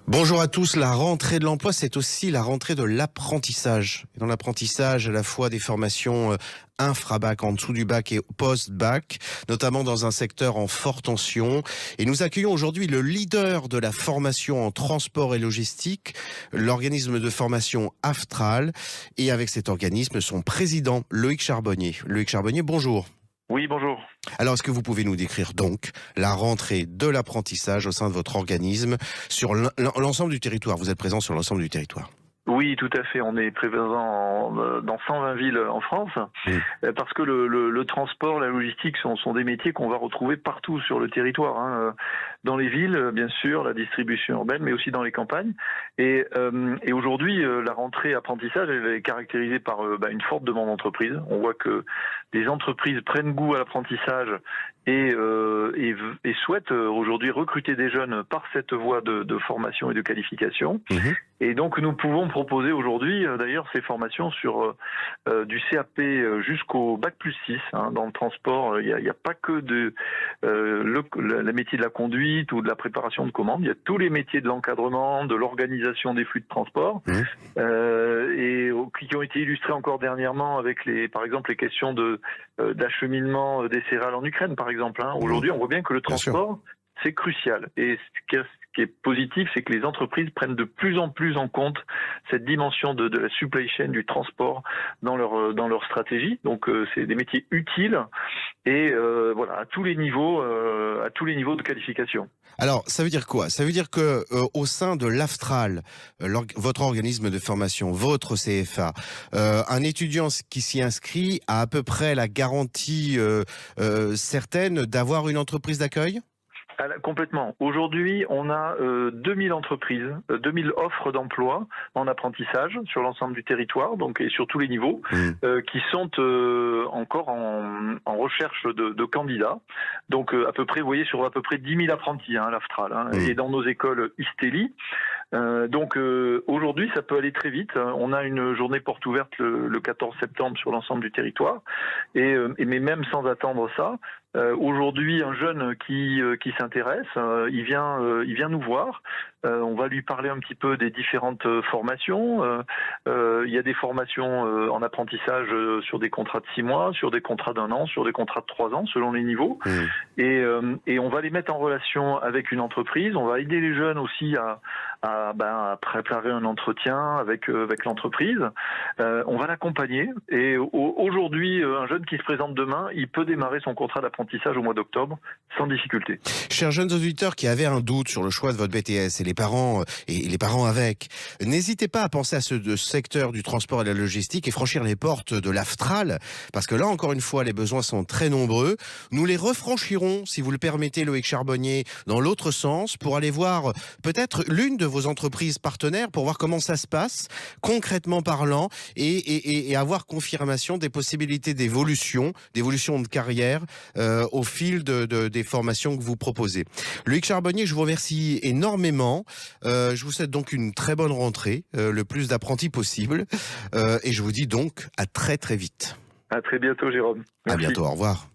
Bonjour à tous. La rentrée de l'emploi, c'est aussi la rentrée de l'apprentissage. Et dans l'apprentissage, à la fois des formations infra-bac, en dessous du bac et post-bac, notamment dans un secteur en forte tension. Et nous accueillons aujourd'hui le leader de la formation en transport et logistique, l'organisme de formation Aftral. Et avec cet organisme, son président, Loïc Charbonnier. Loïc Charbonnier, bonjour. Oui, bonjour. Alors, est-ce que vous pouvez nous décrire donc la rentrée de l'apprentissage au sein de votre organisme sur l'ensemble du territoire? Vous êtes présent sur l'ensemble du territoire. Oui, tout à fait. On est présent dans 120 villes en France, parce que le transport, la logistique sont des métiers qu'on va retrouver partout sur le territoire, hein. Dans les villes, bien sûr, la distribution urbaine, mais aussi dans les campagnes. Et aujourd'hui, la rentrée apprentissage, elle est caractérisée par une forte demande d'entreprise. On voit que des entreprises prennent goût à l'apprentissage et souhaitent aujourd'hui recruter des jeunes par cette voie de formation et de qualification. Et donc nous pouvons proposer aujourd'hui d'ailleurs ces formations sur du CAP jusqu'au bac+6, hein. Dans le transport, il y a pas que le métier de la conduite ou de la préparation de commandes, il y a tous les métiers de l'encadrement, de l'organisation des flux de transport, et qui ont été illustrés encore dernièrement avec par exemple les questions d'acheminement des céréales en Ukraine par exemple, hein. Aujourd'hui on voit bien que le transport c'est crucial. Et ce qui est positif, c'est que les entreprises prennent de plus en plus en compte cette dimension de la supply chain, du transport dans leur stratégie. Donc c'est des métiers utiles et voilà à tous les niveaux de qualification. Alors, ça veut dire quoi? Ça veut dire que au sein de l'Aftral, votre organisme de formation, votre CFA, un étudiant qui s'y inscrit a à peu près la garantie certaine d'avoir une entreprise d'accueil? Complètement. Aujourd'hui, on a 2000 entreprises, 2000 offres d'emploi en apprentissage sur l'ensemble du territoire, donc et sur tous les niveaux, qui sont encore en recherche de candidats. Donc à peu près, vous voyez, sur à peu près 10 000 apprentis, hein, l'Aftral, hein, et dans nos écoles Istelli. Donc aujourd'hui, ça peut aller très vite. On a une journée porte ouverte le 14 septembre sur l'ensemble du territoire, mais même sans attendre ça. Aujourd'hui, un jeune qui s'intéresse, il vient nous voir. On va lui parler un petit peu des différentes formations. Il y a des formations en apprentissage sur des contrats de 6 mois, sur des contrats d'1 an, sur des contrats de 3 ans, selon les niveaux. Et on va les mettre en relation avec une entreprise. On va aider les jeunes aussi à préparer un entretien avec l'entreprise. On va l'accompagner. Et aujourd'hui, un jeune qui se présente demain, il peut démarrer son contrat d'apprentissage au mois d'octobre sans difficulté. Chers jeunes auditeurs qui avaient un doute sur le choix de votre BTS et les parents avec, n'hésitez pas à penser à ce secteur du transport et de la logistique et franchir les portes de l'Aftral, parce que là encore une fois les besoins sont très nombreux. Nous les refranchirons, si vous le permettez, Loïc Charbonnier, dans l'autre sens pour aller voir peut-être l'une de vos entreprises partenaires pour voir comment ça se passe concrètement parlant et avoir confirmation des possibilités d'évolution de carrière au fil des formations que vous proposez. Loïc Charbonnier, je vous remercie énormément. Je vous souhaite donc une très bonne rentrée, le plus d'apprentis possible. Et je vous dis donc à très très vite. À très bientôt, Jérôme. Merci. À bientôt, au revoir.